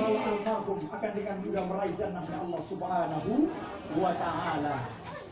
insya Allah almarhum akan dengan mudah meraih jannahnya Allah Subhanahu wa Ta'ala.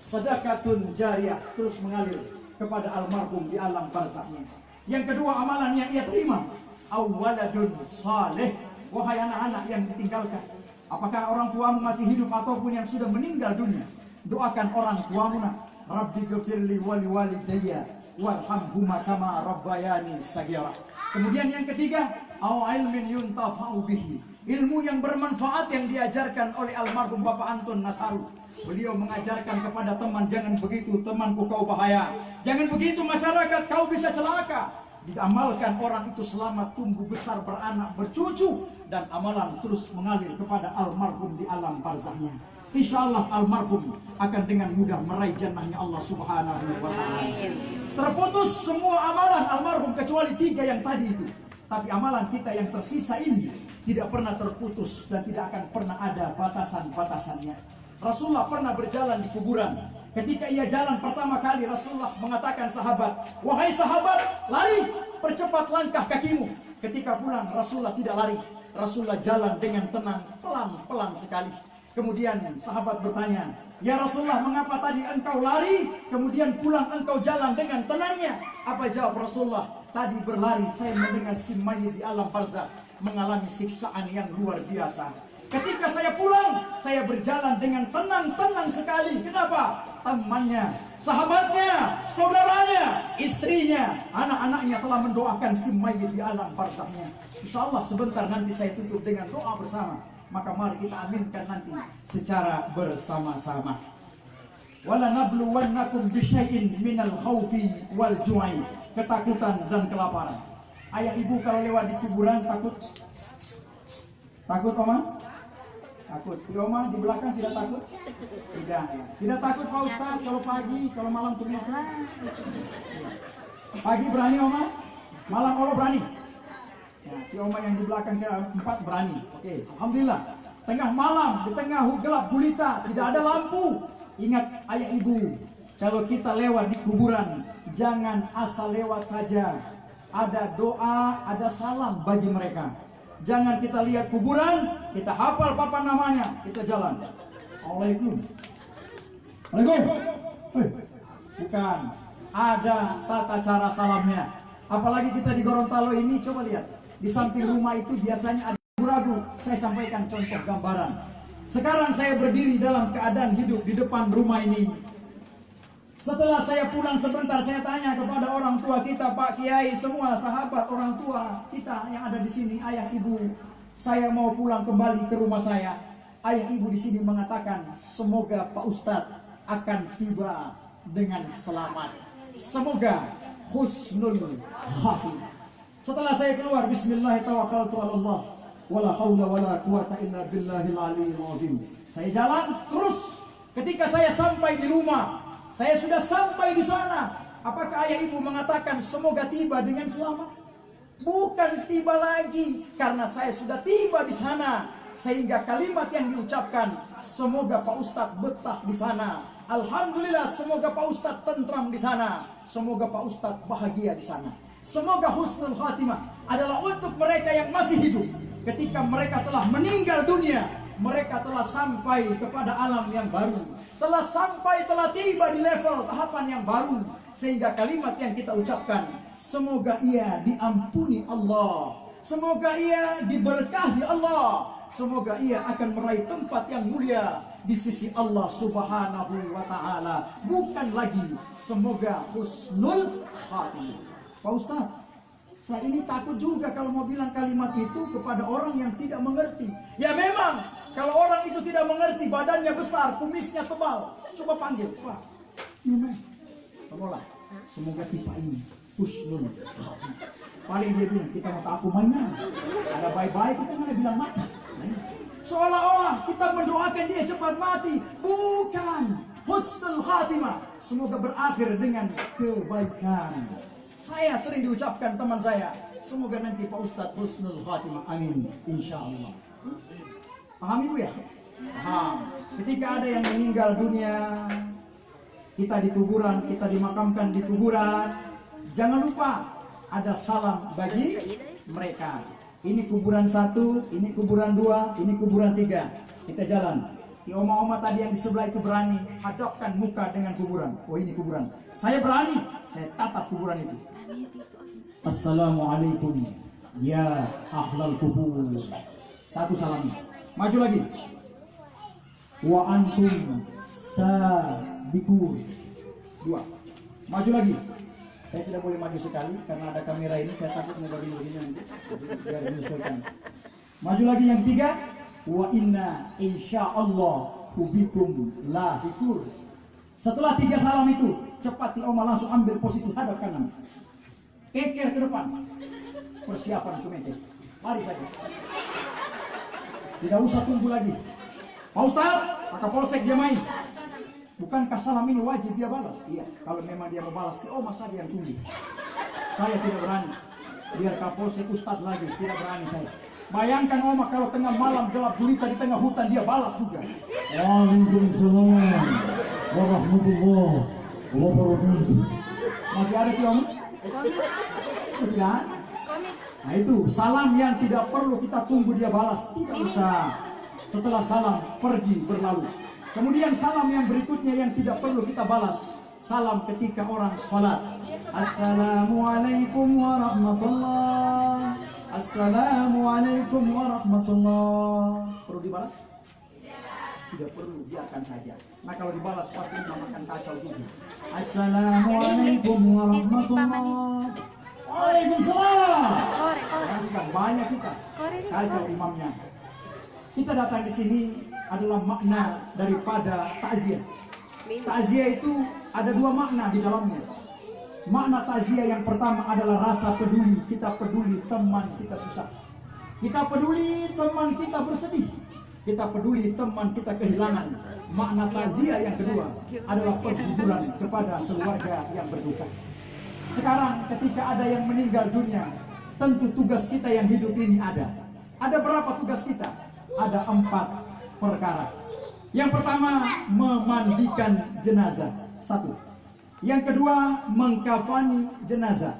Sedekatun jariyah terus mengalir kepada almarhum di alam barzahnya. Yang kedua, amalan yang ia terima, awaladun saleh. Wahai anak-anak yang ditinggalkan, apakah orang tuamu masih hidup ataupun yang sudah meninggal dunia, doakan orang tuamu nak. Rabbi ghfirli wali walidayya warhamhuma kama rabbayani saghira. Kemudian yang ketiga, au ilmin yuntafa'u bihi, ilmu yang bermanfaat yang diajarkan oleh almarhum Bapak Antun Nasaru. Beliau mengajarkan kepada teman, jangan begitu temanku, kau bahaya. Jangan begitu masyarakat, kau bisa celaka. Diamalkan orang itu selamat, tumbuh besar, beranak, bercucu, dan amalan terus mengalir kepada almarhum di alam barzahnya. Insya Allah almarhum akan dengan mudah meraih jannahnya Allah Subhanahu wa Ta'ala. Terputus semua amalan almarhum kecuali 3 yang tadi itu. Tapi amalan kita yang tersisa ini tidak pernah terputus dan tidak akan pernah ada batasan-batasannya. Rasulullah pernah berjalan di kuburan. Ketika ia jalan pertama kali, Rasulullah mengatakan sahabat, wahai sahabat, lari, percepat langkah kakimu. Ketika pulang, Rasulullah tidak lari. Rasulullah jalan dengan tenang, pelan-pelan sekali. Kemudian sahabat bertanya, ya Rasulullah, mengapa tadi engkau lari, kemudian pulang engkau jalan dengan tenangnya? Apa jawab Rasulullah? Tadi berlari, saya mendengar si mayit di alam barzah mengalami siksaan yang luar biasa. Ketika saya pulang, saya berjalan dengan tenang-tenang sekali. Kenapa? Temannya, sahabatnya, saudaranya, istrinya, anak-anaknya telah mendoakan si mayit di alam barzahnya. Insya Allah sebentar nanti saya tutup dengan doa bersama. Maka mari kita aminkan nanti secara bersama-sama. Wala nabluwannakum bisyai'in minal khaufi wal ju'i, ketakutan dan kelaparan. Ayah ibu kalau lewat di kuburan takut? Takut Oma? Takut. Di Oma di belakang tidak takut? Tidak ya. Tidak takut Pak Ustaz kalau pagi, kalau malam ternyata? Pagi berani Oma? Malam Allah berani? Ya, di Oma yang di belakang keempat berani. Oke, alhamdulillah. Tengah malam, di tengah gelap gulita, tidak ada lampu. Ingat ayah ibu, kalau kita lewat di kuburan, jangan asal lewat saja. Ada doa, ada salam bagi mereka. Jangan kita lihat kuburan, kita hafal papan namanya, kita jalan. Assalamualaikum. Waalaikumsalam. Bukan, ada tata cara salamnya. Apalagi kita di Gorontalo ini, coba lihat. Di samping rumah itu biasanya ada ragu. Saya sampaikan contoh gambaran. Sekarang saya berdiri dalam keadaan hidup di depan rumah ini. Setelah saya pulang sebentar, saya tanya kepada orang tua kita, Pak Kiai, semua sahabat orang tua kita yang ada di sini, ayah ibu, saya mau pulang kembali ke rumah saya. Ayah ibu di sini mengatakan, semoga Pak Ustadz akan tiba dengan selamat. Semoga husnul khatimah. Setelah saya keluar, bismillahirrahmanirrahim, wala haula wala quwata illa billahil aliyyil azim. Saya jalan terus. Ketika saya sampai di rumah, saya sudah sampai di sana. Apakah ayah ibu mengatakan semoga tiba dengan selamat? Bukan tiba lagi, karena saya sudah tiba di sana. Sehingga kalimat yang diucapkan, semoga Pak Ustadz betah di sana. Alhamdulillah, semoga Pak Ustadz tentram di sana. Semoga Pak Ustadz bahagia di sana. Semoga husnul khatimah adalah untuk mereka yang masih hidup. Ketika mereka telah meninggal dunia, mereka telah sampai kepada alam yang baru. Telah sampai, telah tiba di level tahapan yang baru. Sehingga kalimat yang kita ucapkan, semoga ia diampuni Allah. Semoga ia diberkahi Allah. Semoga ia akan meraih tempat yang mulia di sisi Allah Subhanahu wa Ta'ala. Bukan lagi semoga husnul khatimah. Pak Ustaz, saya ini takut juga kalau mau bilang kalimat itu kepada orang yang tidak mengerti. Ya memang, kalau orang itu tidak mengerti, badannya besar, kumisnya tebal, coba panggil, Pak. Gimana? Tolonglah, semoga tipe ini husnul khatimah. Paling dia bilang, kita mau tahu mainan. Ada baik-baik, kita mana bilang mati. Seolah-olah kita mendoakan dia cepat mati. Bukan. Husnul khatimah, semoga berakhir dengan kebaikan. Saya sering diucapkan teman saya, semoga nanti Pak Ustadz husnul khatimah, amin, insya Allah. Paham ibu ya? Paham. Ketika ada yang meninggal dunia, kita di kuburan, kita dimakamkan di kuburan, jangan lupa ada salam bagi mereka. Ini kuburan 1, ini kuburan 2, ini kuburan 3. Kita jalan. Di oma-oma tadi yang di sebelah itu berani hadapkan muka dengan kuburan. Oh, ini kuburan. Saya berani. Saya tatap kuburan itu. Assalamualaikum ya ahlal kubur. 1 salam. Maju lagi. Wa antum sabiqun. 2. Maju lagi. Saya tidak boleh maju sekali karena ada kamera ini. Saya takut mau begini nanti. Biar menyesuaikan. Maju lagi yang 3. Wa inna insyaallah hubikum lahikur. Setelah 3 salam itu, cepat Oma langsung ambil posisi hadap kanan. Keker ke depan. Persiapan ke meja. Mari saja. Tidak usah tunggu lagi. Pak Ustaz, Pak Kapolsek dia main. Bukankah salam ini wajib dia balas? Iya, kalau memang dia mau balas, Oma saja yang tunggu. Saya tidak berani. Biar Kapolsek Ustaz lagi, tidak berani saya. Bayangkan Oma kalau tengah malam gelap gulita di tengah hutan dia balas juga. Waalaikumsalam warahmatullahi wabarakatuh. Masih ada tuh Om? Sudah. Nah itu salam yang tidak perlu kita tunggu dia balas, tidak usah. Setelah salam pergi berlalu. Kemudian salam yang berikutnya yang tidak perlu kita balas, salam ketika orang sholat. Assalamualaikum warahmatullah. Assalamualaikum warahmatullah. Perlu dibalas? Tidak perlu, biarkan saja. Nah kalau dibalas pasti akan kacau juga. Assalamualaikum warahmatullah. Waalaikumsalam. Banyak kita kacau imamnya. Kita datang di sini adalah makna daripada takziah. Takziah itu ada 2 makna di dalamnya. Makna takziah yang pertama adalah rasa peduli. Kita peduli teman kita susah. Kita peduli teman kita bersedih. Kita peduli teman kita kehilangan. Makna takziah yang kedua adalah penghiburan kepada keluarga yang berduka. Sekarang ketika ada yang meninggal dunia, tentu tugas kita yang hidup ini ada. Ada berapa tugas kita? Ada 4 perkara. Yang pertama, memandikan jenazah. 1. Yang kedua, mengkafani jenazah.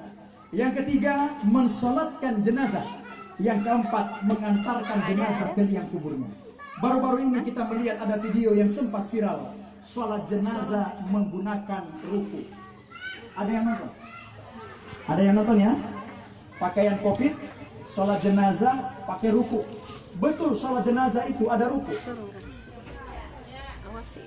Yang ketiga, mensolatkan jenazah. Yang keempat, mengantarkan jenazah ke liang kuburnya. Baru-baru ini kita melihat ada video yang sempat viral. Sholat jenazah menggunakan ruku. Ada yang nonton? Ada yang nonton ya? Pakaian COVID, sholat jenazah pakai ruku. Betul, sholat jenazah itu ada ruku.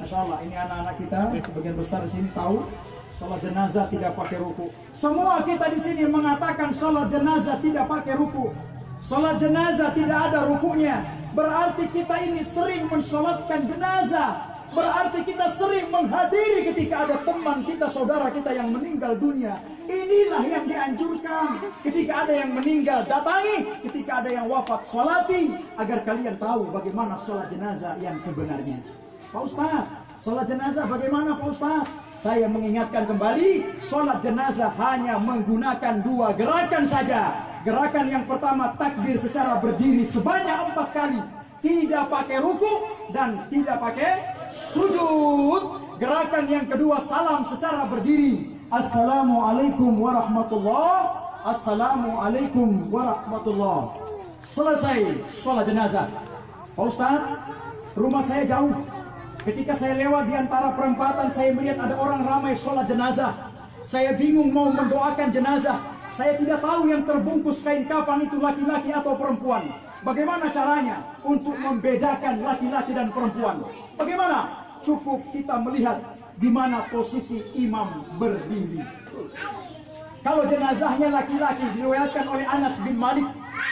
Masya Allah, ini anak-anak kita sebagian besar di sini tahu sholat jenazah tidak pakai ruku. Semua kita di sini mengatakan sholat jenazah tidak pakai ruku. Sholat jenazah tidak ada rukunya. Berarti kita ini sering mensolatkan jenazah. Berarti kita sering menghadiri ketika ada teman kita, saudara kita yang meninggal dunia. Inilah yang dianjurkan. Ketika ada yang meninggal, datangi. Ketika ada yang wafat, sholati. Agar kalian tahu bagaimana sholat jenazah yang sebenarnya. Pak Ustaz, sholat jenazah bagaimana Pak Ustaz? Saya mengingatkan kembali, sholat jenazah hanya menggunakan 2 gerakan saja. Gerakan yang pertama, takbir secara berdiri sebanyak 4 kali. Tidak pakai ruku dan tidak pakai sujud. Gerakan yang kedua, salam secara berdiri. Assalamualaikum warahmatullah. Assalamualaikum warahmatullah. Selesai sholat jenazah. Pak Ustaz, rumah saya jauh. Ketika saya lewat di antara perempatan, saya melihat ada orang ramai sholat jenazah. Saya bingung mau mendoakan jenazah. Saya tidak tahu yang terbungkus kain kafan itu laki-laki atau perempuan. Bagaimana caranya untuk membedakan laki-laki dan perempuan? Bagaimana? Cukup kita melihat di mana posisi imam berdiri. Kalau jenazahnya laki-laki, diriwayatkan oleh Anas bin Malik,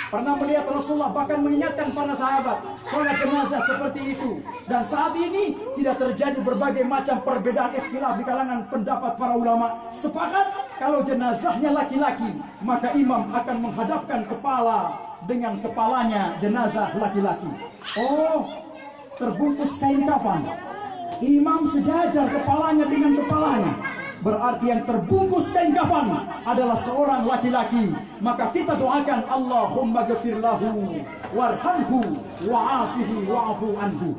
pernah melihat Rasulullah bahkan mengingatkan para sahabat sholat jenazah seperti itu. Dan saat ini tidak terjadi berbagai macam perbedaan ikhtilaf di kalangan pendapat para ulama. Sepakat kalau jenazahnya laki-laki, maka imam akan menghadapkan kepala dengan kepalanya jenazah laki-laki. Oh, terbungkus kain kafan. Imam sejajar kepalanya dengan kepalanya. Berarti yang terbungkus kain kafan adalah seorang laki-laki. Maka kita doakan, Allahumma ghafir lahu warhamhu wa'afihi wa'afu anhu.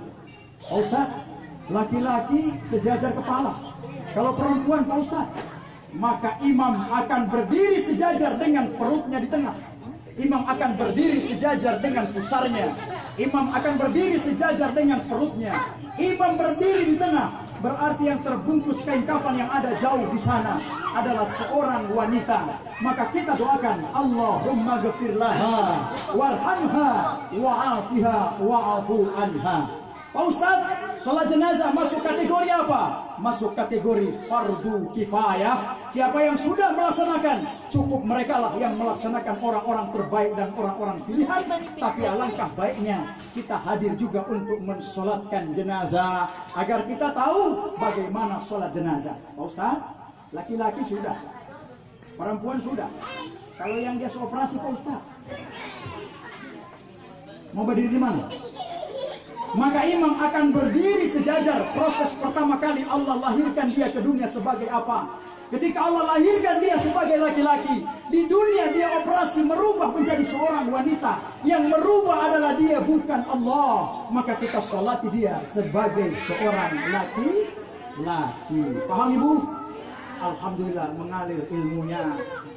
Pak Ustaz, laki-laki sejajar kepala. Kalau perempuan Pak Ustaz, maka imam akan berdiri sejajar dengan perutnya di tengah. Imam akan berdiri sejajar dengan pusarnya. Imam akan berdiri sejajar dengan perutnya. Imam berdiri di tengah, berarti yang terbungkus kain kafan yang ada jauh di sana adalah seorang wanita. Maka kita doakan, Allahumma ghfir laha warhamha wa'afiha wa'afu anha. Pak Ustadz, sholat jenazah masuk kategori apa? Masuk kategori fardu kifayah. Siapa yang sudah melaksanakan, cukup mereka lah yang melaksanakan, orang-orang terbaik dan orang-orang pilihan. Tapi alangkah baiknya kita hadir juga untuk mensolatkan jenazah, agar kita tahu bagaimana sholat jenazah. Pak Ustadz, laki-laki sudah, perempuan sudah. Kalau yang dia operasi, Pak Ustadz, mau berdiri di mana? Maka imam akan berdiri sejajar. Proses pertama kali Allah lahirkan dia ke dunia sebagai apa? Ketika Allah lahirkan dia sebagai laki-laki, di dunia dia operasi merubah menjadi seorang wanita. Yang merubah adalah dia, bukan Allah. Maka kita sholati dia sebagai seorang laki-laki. Paham Ibu? Alhamdulillah mengalir ilmunya.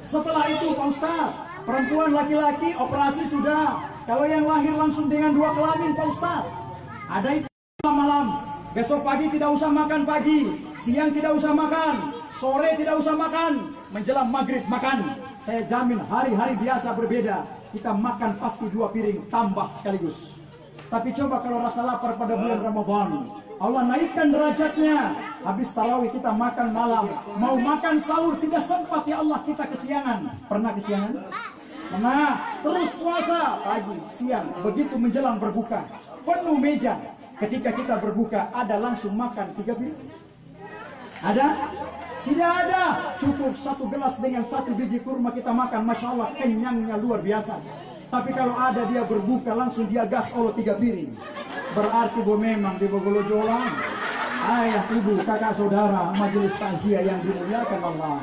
Setelah itu Pak Ustaz, perempuan laki-laki operasi sudah. Kalau yang lahir langsung dengan dua kelamin Pak Ustaz, ada itu malam, besok pagi tidak usah makan pagi, siang tidak usah makan, sore tidak usah makan, menjelang maghrib makan. Saya jamin hari-hari biasa berbeda, kita makan pasti 2 piring tambah sekaligus. Tapi coba kalau rasa lapar pada bulan Ramadan, Allah naikkan derajatnya. Habis tarawih kita makan malam, mau makan sahur tidak sempat, ya Allah kita kesiangan. Pernah kesiangan? Pernah. Terus puasa pagi, siang, begitu menjelang berbuka penuh meja. Ketika kita berbuka, ada langsung makan 3 piring? Ada? Tidak ada. Cukup 1 gelas dengan 1 biji kurma kita makan, Masya Allah kenyangnya luar biasa. Tapi kalau ada dia berbuka langsung dia gas oleh 3 piring, berarti bahwa memang di Bogolojolang. Ayah, ibu, kakak, saudara, majelis takziah yang dimuliakan Allah.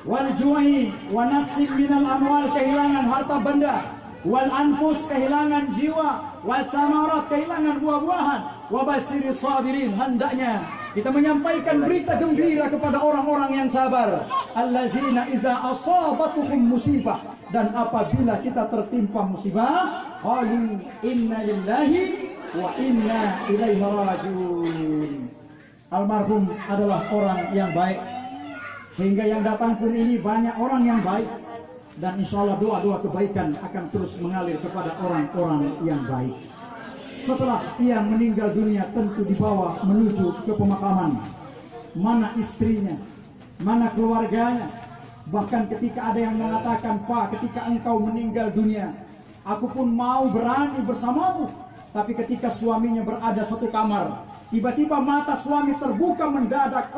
Wal ju'i wa naqsin minal amwal, kehilangan harta benda. Wal anfus, kehilangan jiwa. Wal samarat, kehilangan buah-buahan. Wa basyiri sabirin, hendaknya kita menyampaikan berita gembira kepada orang-orang yang sabar. Allazina iza asabatuhum musibah, dan apabila kita tertimpa musibah, qalu inna lillahi wa inna ilaihi rajiun. Almarhum adalah orang yang baik, sehingga yang datang pun ini banyak orang yang baik. Dan insya Allah doa-doa kebaikan akan terus mengalir kepada orang-orang yang baik. Setelah ia meninggal dunia, tentu dibawa menuju ke pemakaman. Mana istrinya, mana keluarganya. Bahkan ketika ada yang mengatakan, Pak, ketika engkau meninggal dunia, aku pun mau berani bersamamu. Tapi ketika suaminya berada satu kamar, tiba-tiba mata suami terbuka mendadak.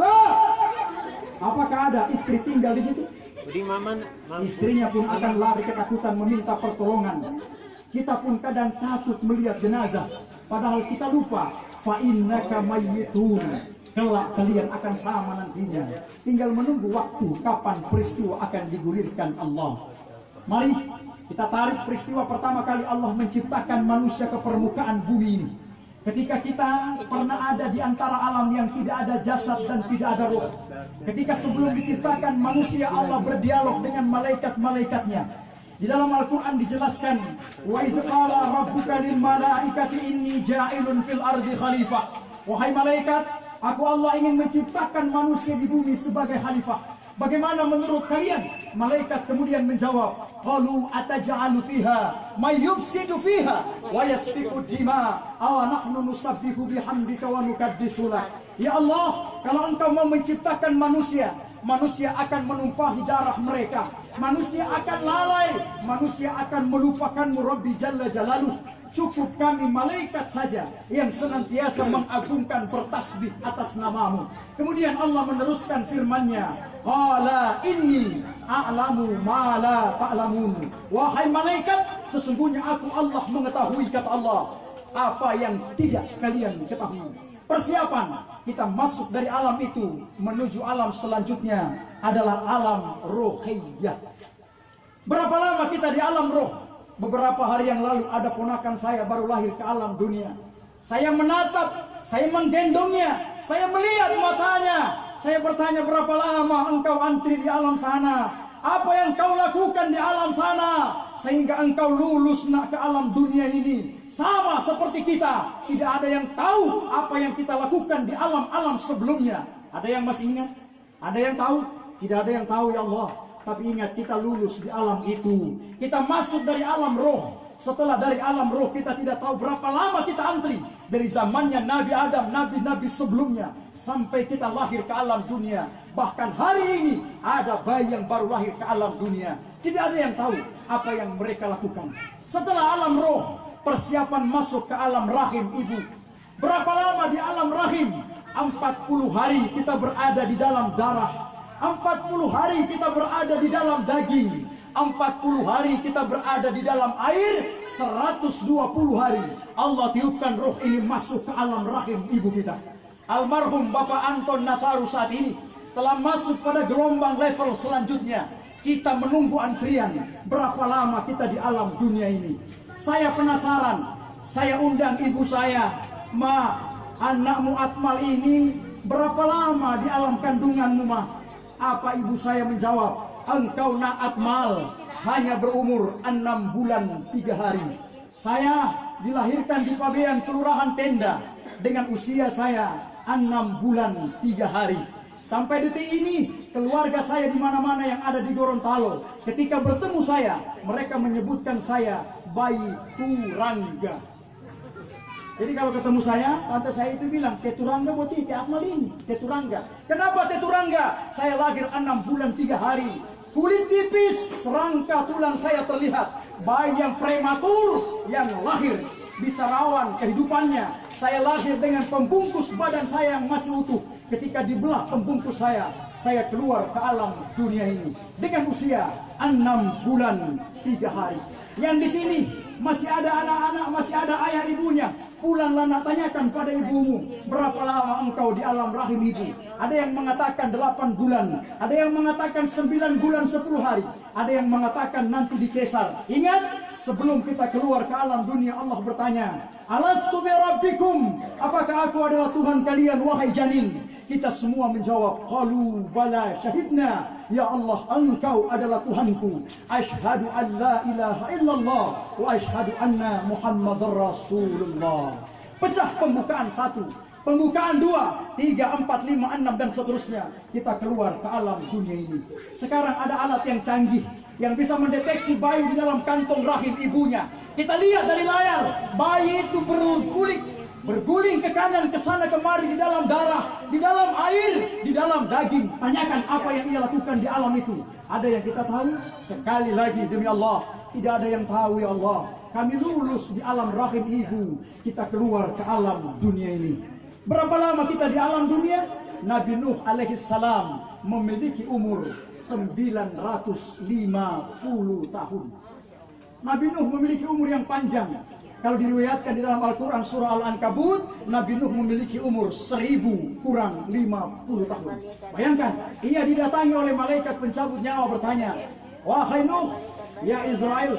Apakah ada istri tinggal di situ? Istrinya pun akan lari ketakutan meminta pertolongan. Kita pun kadang takut melihat jenazah, padahal kita lupa, fa innaka mayyitun, kelak kalian akan sama nantinya. Tinggal menunggu waktu kapan peristiwa akan digulirkan Allah. Mari kita tarik peristiwa pertama kali Allah menciptakan manusia ke permukaan bumi ini. Ketika kita pernah ada di antara alam yang tidak ada jasad dan tidak ada roh. Ketika sebelum diciptakan manusia, Allah berdialog dengan malaikat-malaikatnya. Di dalam Al-Quran dijelaskan, wa iz qala rabbuka lil malaikati inni ja'ilun fil ardi khalifah. Wahai malaikat, aku Allah ingin menciptakan manusia di bumi sebagai khalifah. Bagaimana menurut kalian? Malaikat kemudian menjawab, qalu ataj'alu fiha may yufsidu fiha wa yasfiku dima aw nahnu nusabbihu bihamdika wa nuqaddisu lak. Ya Allah, kalau engkau mau menciptakan manusia, manusia akan menumpahi darah mereka, manusia akan lalai, manusia akan melupakanmu Rabbi Jalla Jalaluh. Cukup kami malaikat saja yang senantiasa mengagungkan bertasbih atas namamu. Kemudian Allah meneruskan firman-Nya, qala inni a'lamu ma la ta'lamun. Wahai malaikat, sesungguhnya aku Allah mengetahui, kata Allah, apa yang tidak kalian ketahui. Persiapan kita masuk dari alam itu menuju alam selanjutnya adalah alam rohiyah. Berapa lama kita di alam roh? Beberapa hari yang lalu ada ponakan saya baru lahir ke alam dunia. Saya menatap, saya menggendongnya, saya melihat matanya. Saya bertanya, berapa lama engkau antri di alam sana? apa yang kau lakukan di alam sana sehingga engkau lulus nak ke alam dunia ini. Sama seperti kita, tidak ada yang tahu apa yang kita lakukan di alam-alam sebelumnya. Ada yang masih ingat? Ada yang tahu? Tidak ada yang tahu ya Allah. Tapi ingat, kita lulus di alam itu. Kita masuk dari alam roh. Setelah dari alam roh, kita tidak tahu berapa lama kita antri. Dari zamannya Nabi Adam, nabi-nabi sebelumnya, sampai kita lahir ke alam dunia. Bahkan hari ini ada bayi yang baru lahir ke alam dunia. Tidak ada yang tahu apa yang mereka lakukan. Setelah alam roh, persiapan masuk ke alam rahim ibu. Berapa lama di alam rahim? 40 hari kita berada di dalam darah. 40 hari kita berada di dalam daging. 40 hari kita berada di dalam air. 120 hari Allah tiupkan roh ini masuk ke alam rahim ibu kita. Almarhum Bapak Anton Nasaru saat ini telah masuk pada gelombang level selanjutnya. Kita menunggu antrian. Berapa lama kita di alam dunia ini? Saya penasaran. Saya undang ibu saya, Ma, anakmu Atmal ini berapa lama di alam kandunganmu, Ma? Apa ibu saya menjawab? Engkau nak Atmal hanya berumur 6 bulan 3 hari. Saya dilahirkan di Pabean, Kelurahan Tenda, dengan usia saya 6 bulan 3 hari. Sampai detik ini keluarga saya di mana-mana yang ada di Gorontalo, ketika bertemu saya, mereka menyebutkan saya bayi Turangga. Jadi kalau ketemu saya, tante saya itu bilang, Teturangga buat Titi Atmal ini, Teturangga. Kenapa Teturangga? Saya lahir 6 bulan 3 hari. Kulit tipis, rangka tulang saya terlihat. Bayi yang prematur, yang lahir, bisa rawan kehidupannya. Saya lahir dengan pembungkus badan saya yang masih utuh. Ketika dibelah pembungkus saya keluar ke alam dunia ini. Dengan usia 6 bulan 3 hari. Yang di sini masih ada anak-anak, masih ada ayah ibunya. Pulanglah nak tanyakan pada ibumu, berapa lama engkau di alam rahim ibu. Ada yang mengatakan 8 bulan, ada yang mengatakan 9 bulan 10 hari, ada yang mengatakan nanti dicesar. Ingat, sebelum kita keluar ke alam dunia, Allah bertanya, Alastu bi rabbikum, apakah aku adalah Tuhan kalian wahai janin? Kita semua menjawab, qalu bala syahidna, ya Allah engkau adalah Tuhanku. Asyhadu an la ilaha illallah wa asyhadu anna Muhammadar Rasulullah. Pecah pembukaan 1, pembukaan 2, 3, 4, 5, 6 dan seterusnya. Kita keluar ke alam dunia ini. Sekarang ada alat yang canggih yang bisa mendeteksi bayi di dalam kantong rahim ibunya. Kita lihat dari layar, bayi itu berguling ke kanan, ke sana kemari di dalam darah, di dalam air, di dalam daging. Tanyakan apa yang ia lakukan di alam itu. Ada yang kita tahu? Sekali lagi demi Allah, tidak ada yang tahu ya Allah. Kami lulus di alam rahim ibu, kita keluar ke alam dunia ini. Berapa lama kita di alam dunia? Nabi Nuh alaihi salam memiliki umur 950 tahun. Nabi Nuh memiliki umur yang panjang. Kalau diriwayatkan di dalam Al-Quran surah Al-Ankabut, Nabi Nuh memiliki umur 1000 kurang 50 tahun. Bayangkan, ia didatangi oleh malaikat pencabut nyawa bertanya, wahai Nuh, ya Israel,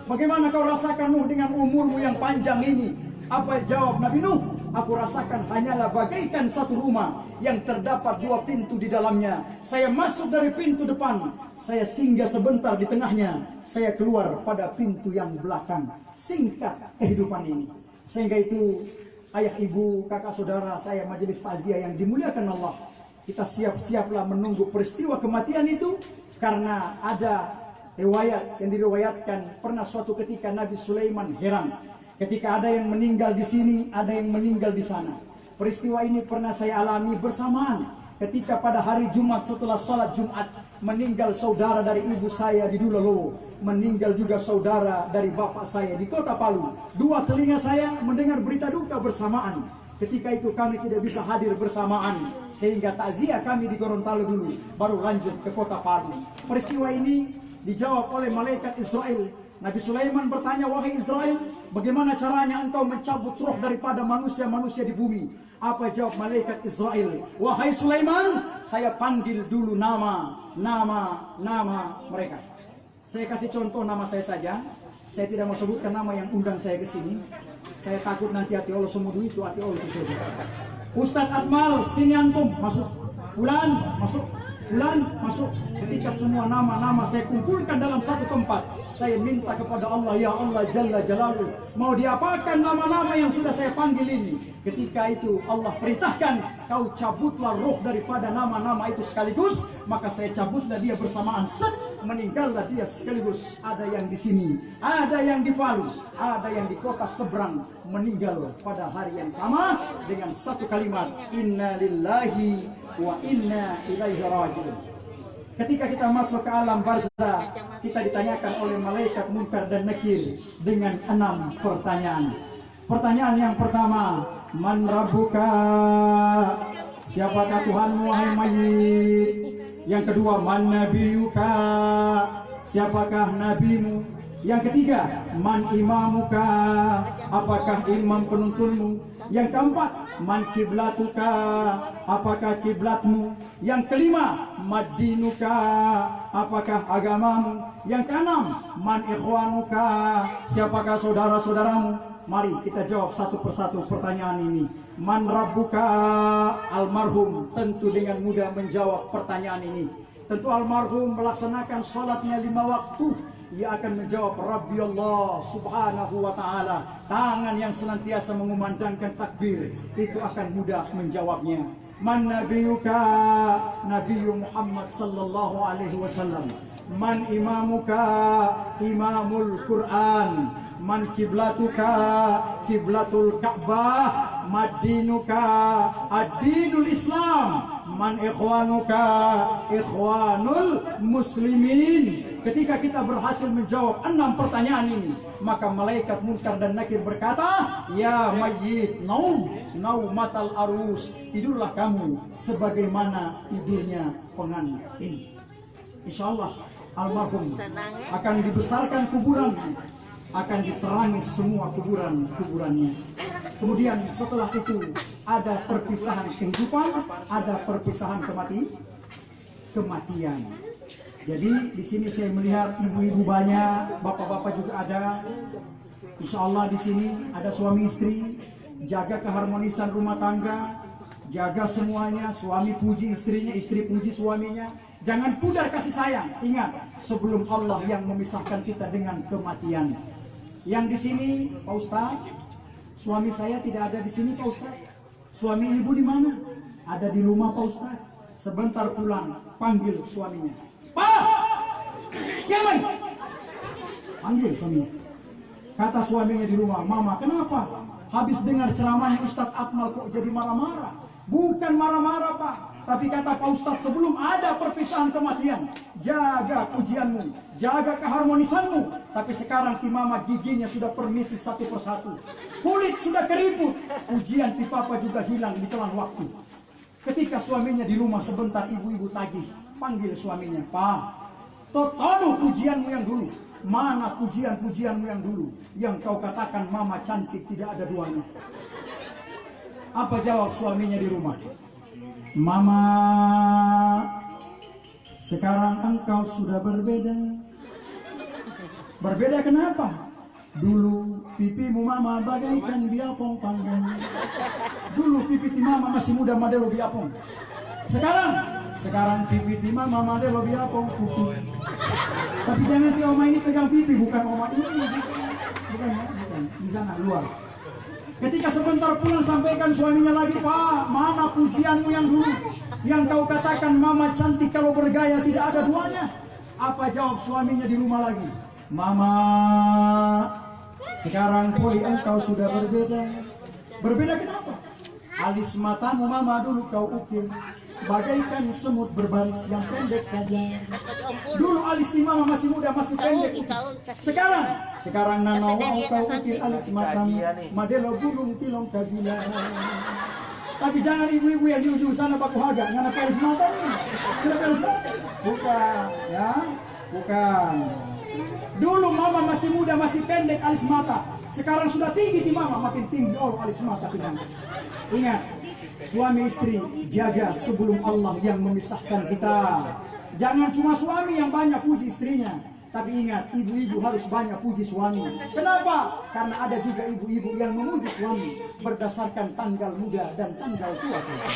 bagaimana kau rasakan Nuh dengan umurmu yang panjang ini? Apa jawab Nabi Nuh? Aku rasakan hanyalah bagaikan satu rumah yang terdapat 2 pintu di dalamnya. Saya masuk dari pintu depan, saya singgah sebentar di tengahnya, saya keluar pada pintu yang belakang. Singkat kehidupan ini. Sehingga itu ayah ibu, kakak saudara saya majelis takziah yang dimuliakan Allah, kita siap-siaplah menunggu peristiwa kematian itu. Karena ada riwayat yang diriwayatkan, pernah suatu ketika Nabi Sulaiman heran ketika ada yang meninggal di sini, ada yang meninggal di sana. Peristiwa ini pernah saya alami bersamaan ketika pada hari Jumat setelah salat Jumat meninggal saudara dari ibu saya di Dulolo, meninggal juga saudara dari bapak saya di Kota Palu. 2 telinga saya mendengar berita duka bersamaan. Ketika itu kami tidak bisa hadir bersamaan, sehingga takziah kami di Gorontalo dulu, baru lanjut ke Kota Palu. Peristiwa ini dijawab oleh malaikat Israel. Nabi Sulaiman bertanya, wahai Israel, bagaimana caranya engkau mencabut roh daripada manusia-manusia di bumi? Apa jawab malaikat Israel? Wahai Sulaiman, saya panggil dulu nama mereka. Saya kasih contoh nama saya saja. Saya tidak mau sebutkan nama yang undang saya ke sini. Saya takut nanti hati Allah semudu itu, hati Allah ke sini. Ustadz Atmal, sini antum, masuk. Fulan, masuk. Fulan masuk. Ketika semua nama-nama saya kumpulkan dalam satu tempat, saya minta kepada Allah, ya Allah Jalla Jalaluhu, mau diapakan nama-nama yang sudah saya panggil ini? Ketika itu Allah perintahkan, kau cabutlah roh daripada nama-nama itu sekaligus, maka saya cabutlah dia bersamaan. Set, meninggallah dia sekaligus. Ada yang di sini, ada yang di Palu, ada yang di kota seberang, meninggal pada hari yang sama dengan satu kalimat, inna lillahi wa inna ilaihi raji'un. Ketika kita masuk ke alam barzah, kita ditanyakan oleh malaikat Munkar dan Nakir dengan 6 pertanyaan. Pertanyaan yang pertama, man rabbuka? Siapakah Tuhanmu wahai mayit? Yang kedua, man nabiyuka? Siapakah nabimu? Yang ketiga, man imamuka? Apakah imam penuntunmu? Yang keempat, man kiblatuka? Apakah kiblatmu? Yang kelima, madinuka? Apakah agamamu? Yang keenam, man ikhwanuka? Siapakah saudara-saudaramu? Mari kita jawab satu persatu pertanyaan ini. Man rabbuka? Almarhum tentu dengan mudah menjawab pertanyaan ini. Tentu almarhum melaksanakan sholatnya 5 waktu. Ia akan menjawab Rabbi Allah subhanahu wa ta'ala. Tangan yang senantiasa mengumandangkan takbir, itu akan mudah menjawabnya. Man nabiyuka? Nabi Muhammad sallallahu alaihi wasallam. Man imamuka? Imamul Quran. Man kiblatuka? Kiblatul Ka'bah. Madinuka? Ad-dinul Islam. Man ikhwanuka? Ikhwanul muslimin. Ketika kita berhasil menjawab 6 pertanyaan ini, maka malaikat Munkar dan Nakir berkata, ya mayyit naum naumatal arus, tidurlah kamu sebagaimana tidurnya pengantin. Insyaallah almarhum akan dibesarkan kuburannya, akan diterangi semua kuburannya. Kemudian setelah itu ada perpisahan kehidupan, ada perpisahan kematian. Jadi di sini saya melihat ibu-ibu banyak, bapak-bapak juga ada. Insya Allah di sini ada suami istri, jaga keharmonisan rumah tangga, jaga semuanya. Suami puji istrinya, istri puji suaminya. Jangan pudar kasih sayang. Ingat, sebelum Allah yang memisahkan kita dengan kematian. Yang di sini, Pak Ustadz, suami saya tidak ada di sini, Pak Ustadz. Suami ibu di mana? Ada di rumah, Pak Ustadz. Sebentar pulang, panggil suaminya. Pak, Yaman, panggil suaminya. Kata suaminya di rumah, Mama, kenapa? Habis dengar ceramahnya Ustadz Akmal kok jadi marah-marah? Bukan marah-marah, Pak. Tapi kata Pak Ustadz, sebelum ada perpisahan kematian, jaga pujianmu, jaga keharmonisanmu. Tapi sekarang ti Mama giginya sudah permisi satu persatu. Kulit sudah keriput. Pujian ti Papa juga hilang di telan waktu. Ketika suaminya di rumah sebentar, ibu-ibu tagih. Panggil suaminya, Pak, totono pujianmu yang dulu. Mana pujian-pujianmu yang dulu? Yang kau katakan Mama cantik tidak ada duanya. Apa jawab suaminya di rumah? Mama, sekarang engkau sudah berbeda. Berbeda kenapa? Dulu pipimu Mama bagaikan biapong panggang. Dulu pipi ti Mama masih muda model biapong. Sekarang pipi ti Mama model biapong putih. Tapi jangan ti Oma ini pegang pipi, bukan Oma ini. Bukan. Di sana luar. Ketika sebentar pulang sampaikan suaminya lagi, Pak, mana pujianmu yang dulu? Yang kau katakan Mama cantik kalau bergaya tidak ada duanya. Apa jawab suaminya di rumah lagi? Mama, sekarang poli engkau sudah berbeda. Berbeda kenapa? Alis matamu Mama dulu kau ukir bagaikan semut berbaris yang pendek saja. Dulu alis di Mama masih muda, masih pendek. Sekarang nanawa kau ukir alis matamu madelo gunung tilong kagila. Tapi jangan ibu-ibu yang di ujung sana baku haga ngana alis matamu. Bukan, ya, bukan. Dulu Mama masih muda, masih pendek alis mata. Sekarang sudah tinggi di Mama, makin tinggi alis mata di Mama. Ingat, suami istri jaga sebelum Allah yang memisahkan kita. Jangan cuma suami yang banyak puji istrinya, tapi ingat, ibu-ibu harus banyak puji suami. Kenapa? Karena ada juga ibu-ibu yang memuji suami berdasarkan tanggal muda dan tanggal tua saja.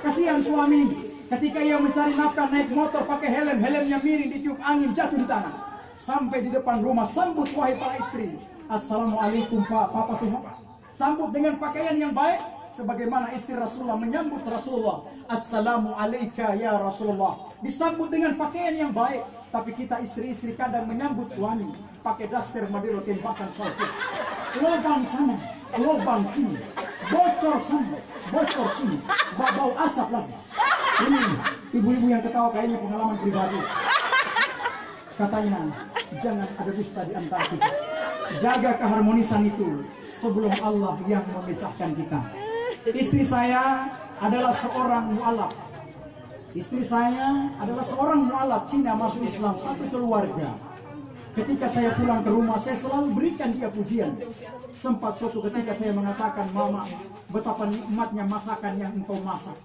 Kasihan suami, Ketika ia mencari nafkah naik motor pakai helm, helmnya miring, ditiup angin, jatuh di tanah. Sampai di depan rumah, sambut wahai para istri. Assalamualaikum Pak, Papa sehat? Sambut dengan pakaian yang baik, sebagaimana istri Rasulullah menyambut Rasulullah. Assalamualaikum ya Rasulullah. Disambut dengan pakaian yang baik. Tapi kita istri-istri kadang menyambut suami pakai daster Madero tembakan salju. Lubang sana, lubang sini, bocor sana, bocor sini, bau asap lagi. Ini ibu-ibu yang ketawa kayaknya pengalaman pribadi. Katanya, jangan ada dusta di antara kita. Jaga keharmonisan itu sebelum Allah yang memisahkan kita. Istri saya adalah seorang mu'alaf. Istri saya adalah seorang mu'alaf Cina masuk Islam, satu keluarga. Ketika saya pulang ke rumah, saya selalu berikan dia pujian. Sempat suatu ketika saya mengatakan, Mama, betapa nikmatnya masakan yang engkau masak.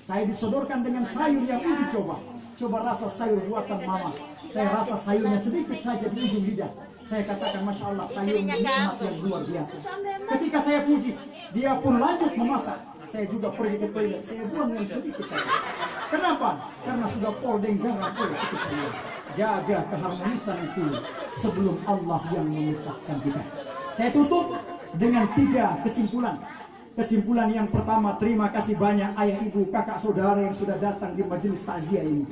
Saya disodorkan dengan sayur yang uji coba. Coba rasa sayur buatan Mama. Saya rasa sayurnya sedikit saja di ujung lidah. Saya katakan, Masya Allah, sayur nikmat yang luar biasa. Ketika saya puji, dia pun lanjut memasak. Saya juga pergi ke toilet, saya buang yang sedikit saja. Kenapa? Karena sudah poldeng garam itu saya. Jaga keharmonisan itu sebelum Allah yang memisahkan kita. Saya tutup dengan 3 kesimpulan. Kesimpulan yang pertama, terima kasih banyak ayah, ibu, kakak, saudara yang sudah datang di majelis takziah ini.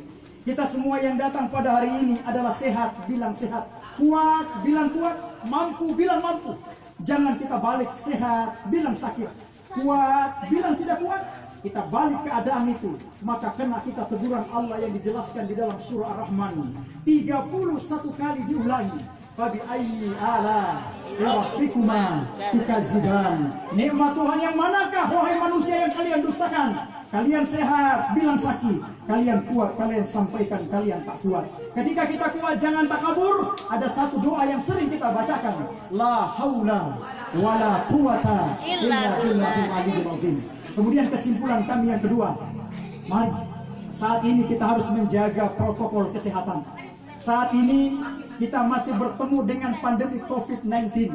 Kita semua yang datang pada hari ini adalah sehat, bilang sehat. Kuat, bilang kuat. Mampu, bilang mampu. Jangan kita balik sehat, bilang sakit. Kuat, bilang tidak kuat. Kita balik keadaan itu, maka kena kita teguran Allah yang dijelaskan di dalam surah Ar-Rahman 31 kali diulangi. Fabi ayyi ala rabbikuma tukadziban. Nikmat Tuhan yang manakah wahai manusia yang kalian dustakan? Kalian sehat, bilang sakit. Kalian kuat, kalian sampaikan kalian tak kuat. Ketika kita kuat, jangan takabur. Ada satu doa yang sering kita bacakan. La haula wala quwata illa billahil aliyyil azim. Kemudian kesimpulan kami yang kedua, mari saat ini kita harus menjaga protokol kesehatan. Saat ini kita masih bertemu dengan pandemi COVID-19.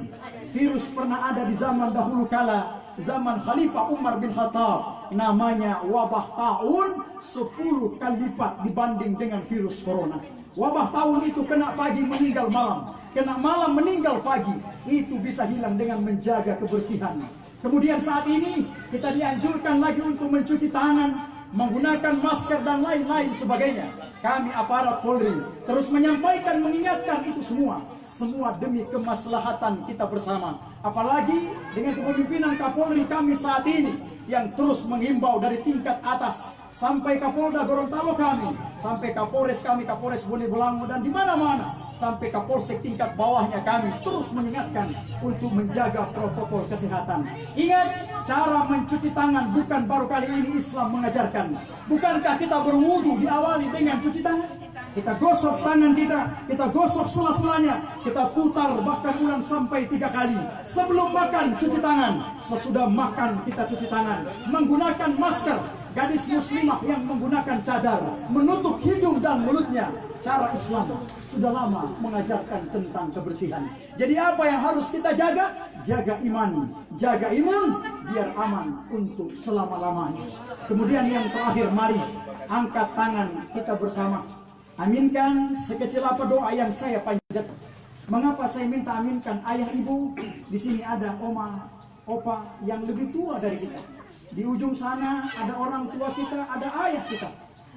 Virus pernah ada di zaman dahulu kala, zaman Khalifah Umar bin Khattab. Namanya wabah taun 10 kali lipat dibanding dengan virus corona. Wabah taun itu kena pagi meninggal malam, kena malam meninggal pagi. Itu bisa hilang dengan menjaga kebersihan. Kemudian saat ini kita dianjurkan lagi untuk mencuci tangan, menggunakan masker dan lain-lain sebagainya. Kami aparat Polri terus menyampaikan, mengingatkan itu semua demi kemaslahatan kita bersama. Apalagi dengan kepemimpinan Kapolri kami saat ini yang terus menghimbau dari tingkat atas sampai Kapolda Gorontalo kami, sampai Kapolres kami, Kapolres Bone Bolango, dan di mana-mana sampai Kapolsek tingkat bawahnya kami terus mengingatkan untuk menjaga protokol kesehatan. Ingat, cara mencuci tangan bukan baru kali ini Islam mengajarkan. Bukankah kita berwudu diawali dengan cuci tangan? Kita gosok tangan kita gosok sela-selanya, kita putar bahkan ulang sampai 3 kali. Sebelum makan cuci tangan, sesudah makan kita cuci tangan, menggunakan masker. Gadis muslimah yang menggunakan cadar menutup hidung dan mulutnya. Cara Islam sudah lama mengajarkan tentang kebersihan. Jadi apa yang harus kita jaga? Jaga iman, jaga imun biar aman untuk selama-lamanya. Kemudian yang terakhir, mari angkat tangan kita bersama. Aminkan sekecil apa doa yang saya panjatkan. Mengapa saya minta aminkan? Ayah, ibu, di sini ada oma, opa yang lebih tua dari kita. Di ujung sana ada orang tua kita, ada ayah kita.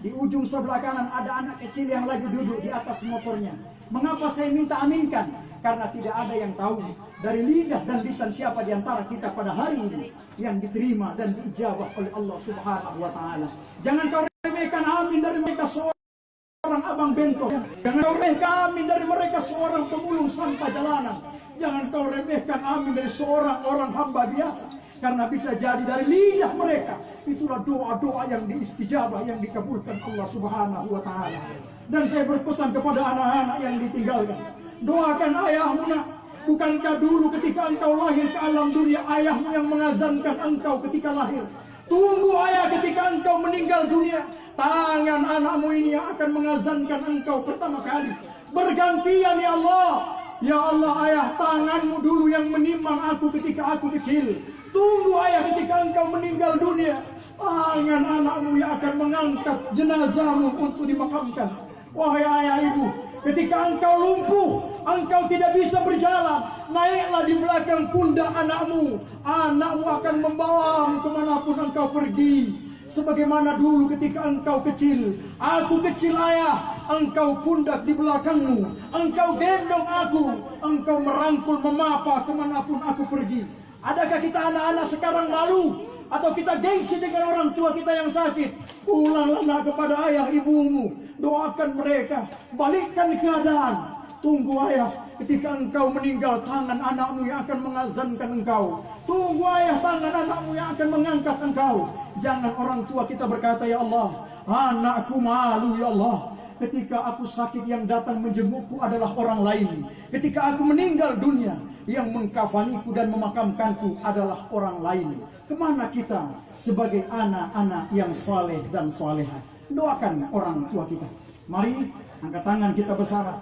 Di ujung sebelah kanan ada anak kecil yang lagi duduk di atas motornya. Mengapa saya minta aminkan? Karena tidak ada yang tahu dari lidah dan lisan siapa di antara kita pada hari ini yang diterima dan diijabah oleh Allah Subhanahu wa Ta'ala. Jangan kau remehkan amin dari mereka seorang abang bento. Jangan kau remehkan amin dari mereka seorang pemulung sampah jalanan. Jangan kau remehkan amin dari seorang orang hamba biasa. Karena bisa jadi dari lidah mereka itulah doa-doa yang diistijabah, yang dikabulkan Allah Subhanahu wa Ta'ala. Dan saya berpesan kepada anak-anak yang ditinggalkan, doakan ayahmu nak. Bukankah dulu ketika engkau lahir ke alam dunia, ayahmu yang mengazankan engkau ketika lahir? Tunggu ayah ketika engkau meninggal dunia, tangan anakmu ini yang akan mengazankan engkau pertama kali. Bergantian ya Allah. Ya Allah, ayah, tanganmu dulu yang menimang aku ketika aku kecil. Tunggu ayah ketika engkau meninggal dunia. tangan anakmu yang akan mengangkat jenazahmu untuk dimakamkan. Wahai ayah ibu, ketika engkau lumpuh, engkau tidak bisa berjalan, naiklah di belakang pundak anakmu. Anakmu akan membawamu kemanapun engkau pergi. Sebagaimana dulu ketika engkau kecil, aku kecil ayah, engkau pundak di belakangmu, engkau gendong aku, engkau merangkul memapa kemanapun aku pergi. Adakah kita anak-anak sekarang malu atau kita gengsi dengan orang tua kita yang sakit? Pulanglah kepada ayah ibumu, doakan mereka, balikkan keadaan. Tunggu ayah, ketika engkau meninggal, tangan anakmu yang akan mengazankan engkau. Tunggu ayah, tangan anakmu yang akan mengangkat engkau. Jangan orang tua kita berkata, ya Allah, anakku malu ya Allah. Ketika aku sakit, yang datang menjengukku adalah orang lain. Ketika aku meninggal dunia, yang mengkafaniku dan memakamkanku adalah orang lain. Kemana kita sebagai anak-anak yang saleh dan salehah? Doakan orang tua kita. Mari angkat tangan kita bersama,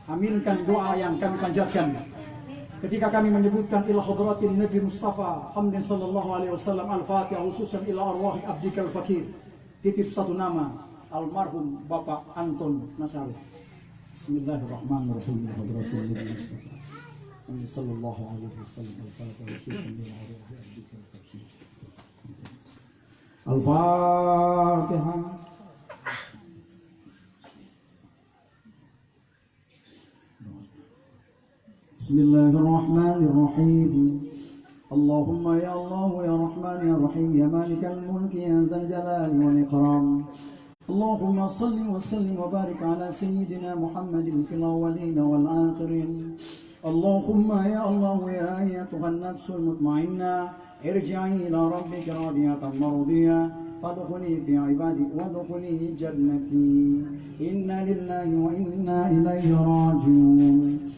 aminkan doa yang kami panjatkan ketika kami menyebutkan ila hadratin Nabi Mustafa Hamdin sallallahu alaihi wasallam al-Fatihah, khususan ila arwahi abdikal fakir. Titip satu nama, almarhum Bapak Anton Nasari. Bismillahirrahmanirrahim. Hadratin Nabi Mustafa Hamdin sallallahu alaihi wasallam al-Fatihah, khususan ila arwahi abdikal fakir. Al-Fatihah. Bismillahirrahmanirrahim. Allahumma ya Allah ya Rahman ya Rahim ya Malikal Mulki ya Zal Jalali wal Ikram. Allahumma salli wa sallim wa barik ala Sayyidina Muhammadin fil awwalin wal akhirin. Allahumma ya Allah ya ayyatuhan nafsul mutmainnah, irji'i ila rabbika radiyatan mardiyah, fadkhuli fi ibadi wadkhuli jannati. Inna lillahi wa inna ilaihi raji'un.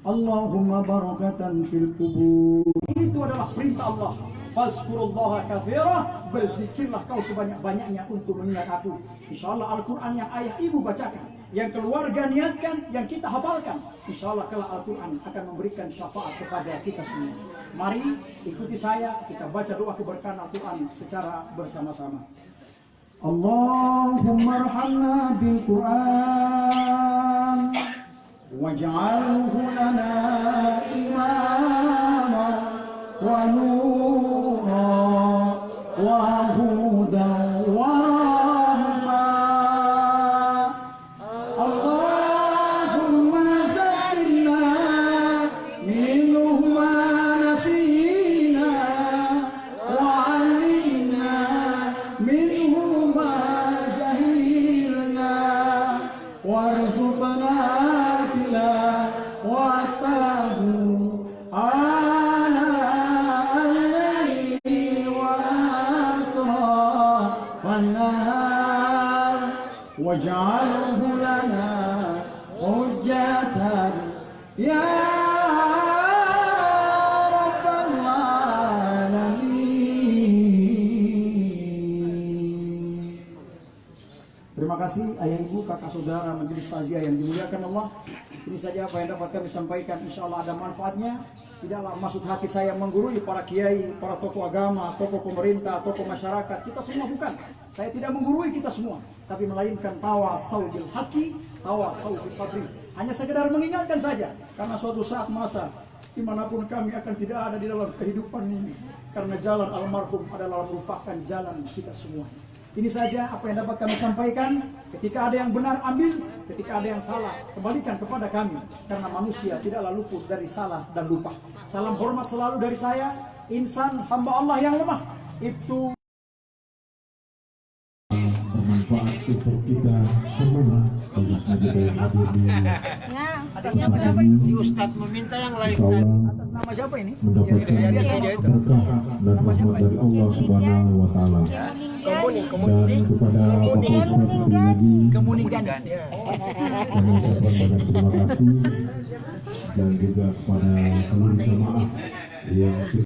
Allahumma barakatan fil kubur. Itu adalah perintah Allah. Fazkurullaha katsira, berzikirlah kau sebanyak-banyaknya untuk mengingat aku. Insyaallah Al-Quran yang ayah ibu bacakan, yang keluarga niatkan, yang kita hafalkan, insyaallah kelak Al-Quran akan memberikan syafaat kepada kita semua. Mari ikuti saya, kita baca doa keberkahan Al-Quran secara bersama-sama. Allahumma arhamna bil Quran waj'alhu lana imama wa nura wa hudan wa rahma. Allahumma zakkirna minhu ma nasina wa 'allimna minhu ma jahilna warzuqna waj'alhu lana hujjatan ya rabbal alamin. Terima kasih ayah ibu, kakak saudara majelis takziah yang dimuliakan Allah. Ini saja apa yang dapat kami sampaikan, insyaallah ada manfaatnya. Tidaklah maksud hati saya menggurui para kiai, para tokoh agama, tokoh pemerintah, tokoh masyarakat. Kita semua bukan. Saya tidak menggurui kita semua, tapi melainkan tawasau bil haqi, tawasau bis sabri. Hanya sekedar mengingatkan saja, karena suatu saat masa dimanapun kami akan tidak ada di dalam kehidupan ini, karena jalan almarhum adalah merupakan jalan kita semua. Ini saja apa yang dapat kami sampaikan. Ketika ada yang benar ambil, ketika ada yang salah kembalikan kepada kami, karena manusia tidaklah luput dari salah dan lupa. Salam hormat selalu dari saya, insan hamba Allah yang lemah. Itu bermanfaat untuk kita semua, khususnya kita yang hadir di Atasnya siapa ini? Ustadz meminta yang lain. atas nama siapa ini? mendapatkan berkah dan rahmat dari Allah Subhanahu wa Ta'ala. Dan kepada Bapak Ustadz sekali lagi kami ucapkan banyak terima kasih, dan juga kepada seluruh jamaah yang